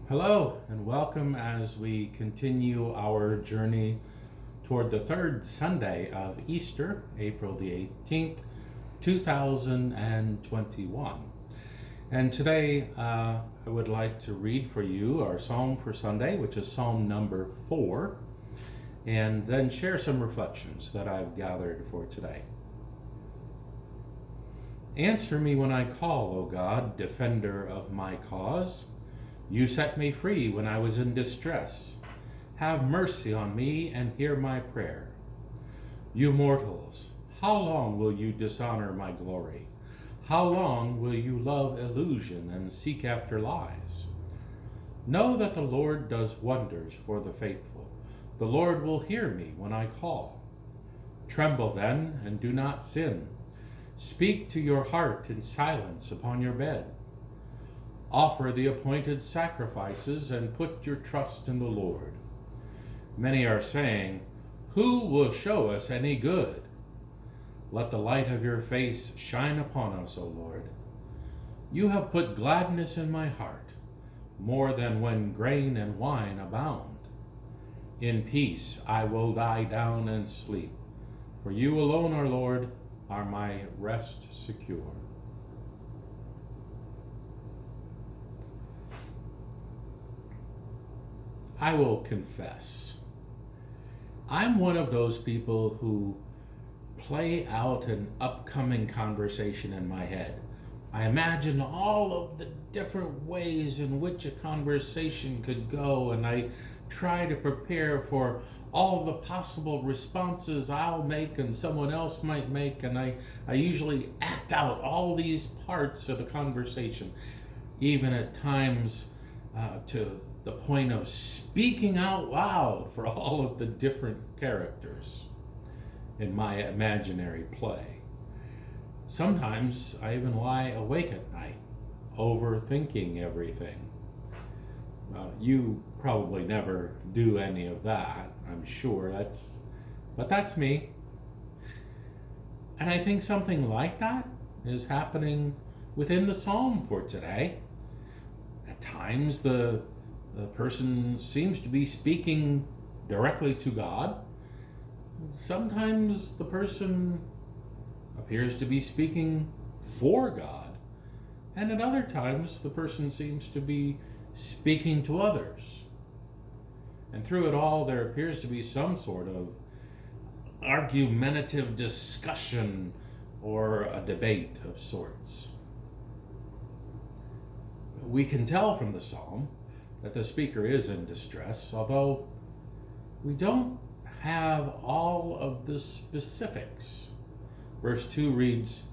Hello and welcome as we continue our journey toward the third Sunday of Easter, April the 18th, 2021. And today I would like to read for you our Psalm for Sunday, which is Psalm number 4, and then share some reflections that I've gathered for today. Answer me when I call, O God, defender of my cause. You set me free when I was in distress. Have mercy on me and hear my prayer. You mortals, how long will you dishonor my glory? How long will you love illusion and seek after lies? Know that the Lord does wonders for the faithful. The Lord will hear me when I call. Tremble then and do not sin. Speak to your heart in silence upon your bed. Offer the appointed sacrifices and put your trust in the Lord. Many are saying, who will show us any good? Let the light of your face shine upon us, O Lord. You have put gladness in my heart, more than when grain and wine abound. In peace I will lie down and sleep, for you alone, our Lord, are my rest secure. I will confess, I'm one of those people who play out an upcoming conversation in my head. I imagine all of the different ways in which a conversation could go, and I try to prepare for all the possible responses I'll make and someone else might make, and I usually act out all these parts of the conversation, even at times to the point of speaking out loud for all of the different characters in my imaginary play. Sometimes I even lie awake at night, overthinking everything. You probably never do any of that, I'm sure. But that's me. And I think something like that is happening within the psalm for today. At times the person seems to be speaking directly to God. Sometimes the person appears to be speaking for God. And at other times, the person seems to be speaking to others. And through it all, there appears to be some sort of argumentative discussion or a debate of sorts. We can tell from the psalm that the speaker is in distress, although we don't have all of the specifics. Verse 2 reads,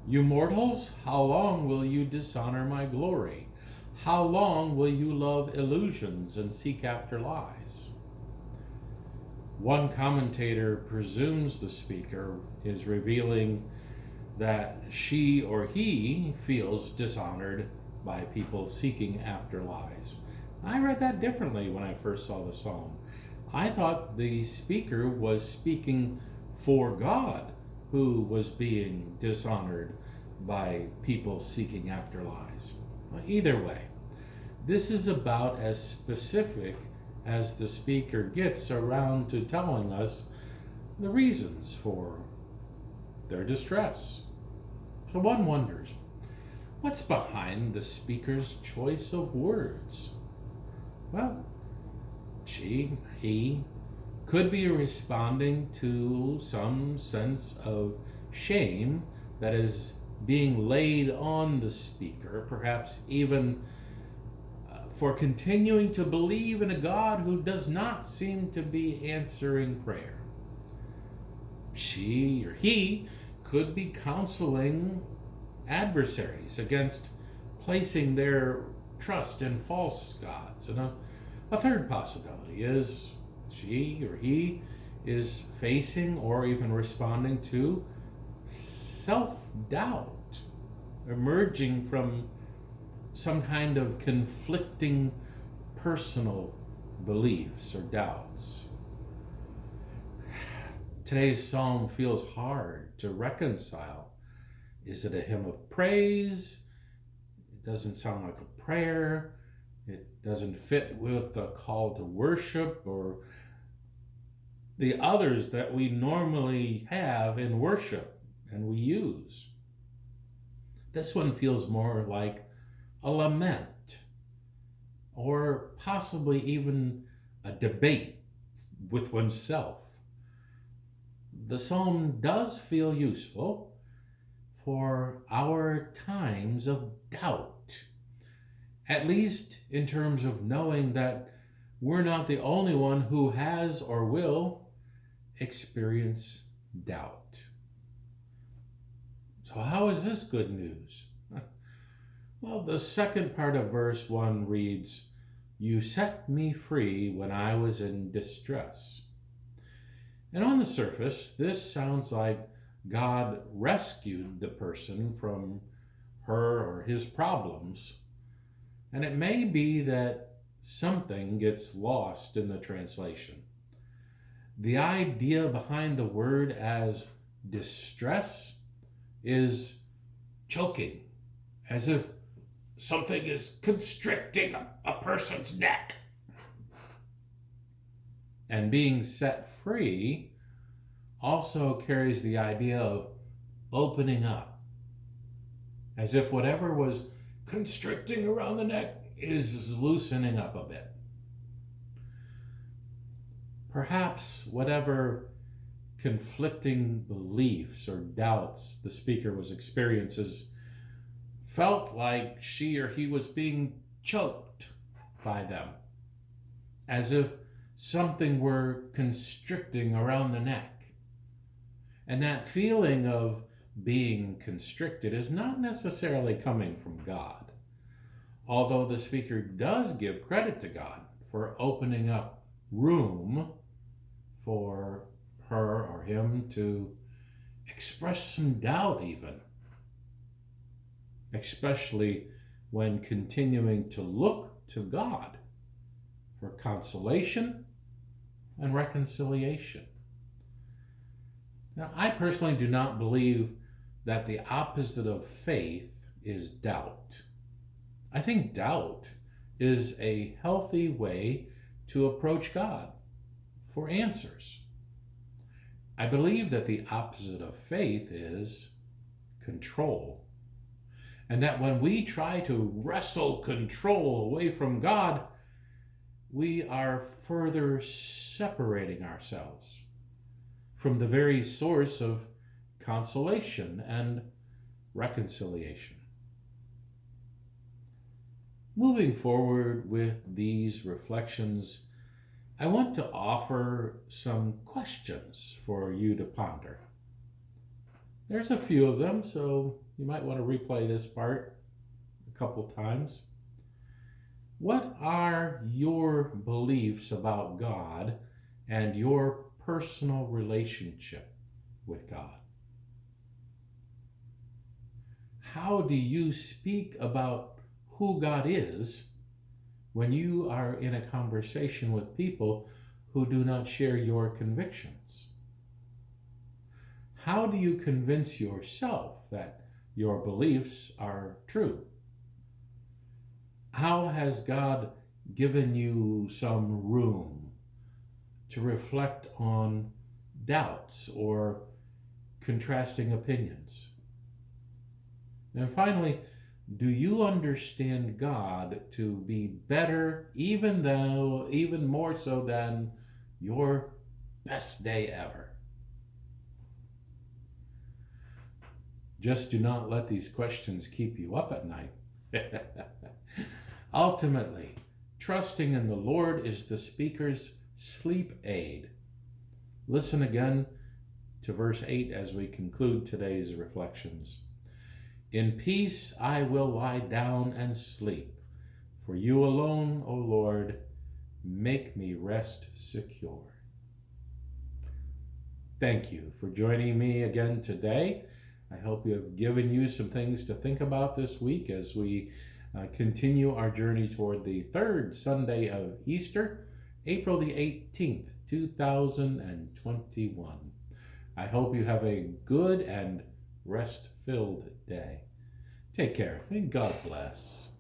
You mortals, how long will you dishonor my glory? How long will you love illusions and seek after lies? One commentator presumes the speaker is revealing that she or he feels dishonored by people seeking after lies. I read that differently when I first saw the psalm. I thought the speaker was speaking for God, who was being dishonored by people seeking after lies. Either way, this is about as specific as the speaker gets around to telling us the reasons for their distress. So one wonders, what's behind the speaker's choice of words? Well, he could be responding to some sense of shame that is being laid on the speaker, perhaps even for continuing to believe in a God who does not seem to be answering prayer. She or he could be counseling adversaries against placing their trust in false gods. And a third possibility is she or he is facing or even responding to self-doubt emerging from some kind of conflicting personal beliefs or doubts. Today's psalm feels hard to reconcile. Is it a hymn of praise? It doesn't sound like a prayer. It doesn't fit with the call to worship or the others that we normally have in worship and we use. This one feels more like a lament or possibly even a debate with oneself. The psalm does feel useful for our times of doubt, at least in terms of knowing that we're not the only one who has or will experience doubt. So how is this good news? Well, the second part of verse 1 reads, "You set me free when I was in distress." And on the surface, this sounds like God rescued the person from her or his problems. And it may be that something gets lost in the translation. The idea behind the word as distress is choking, as if something is constricting a person's neck. And being set free also carries the idea of opening up, as if whatever was constricting around the neck is loosening up a bit. Perhaps whatever conflicting beliefs or doubts the speaker was experiencing felt like she or he was being choked by them, as if something were constricting around the neck. And that feeling of being constricted is not necessarily coming from God, although the speaker does give credit to God for opening up room for her or him to express some doubt even, especially when continuing to look to God for consolation and reconciliation. Now, I personally do not believe that the opposite of faith is doubt. I think doubt is a healthy way to approach God for answers. I believe that the opposite of faith is control. And that when we try to wrestle control away from God, we are further separating ourselves from the very source of consolation and reconciliation. Moving forward with these reflections, I want to offer some questions for you to ponder. There's a few of them, so you might want to replay this part a couple times. What are your beliefs about God and your personal relationship with God? How do you speak about who God is when you are in a conversation with people who do not share your convictions? How do you convince yourself that your beliefs are true? How has God given you some room to reflect on doubts or contrasting opinions? And finally, do you understand God to be better, even more so than your best day ever? Just do not let these questions keep you up at night. Ultimately, trusting in the Lord is the speaker's sleep aid. Listen again to verse 8 as we conclude today's reflections. "In peace I will lie down and sleep, for you alone, O Lord, make me rest secure." Thank you for joining me again today. I hope you have given you some things to think about this week as we continue our journey toward the third Sunday of Easter, April the 18th, 2021. I hope you have a good and rest-filled day. Take care and God bless.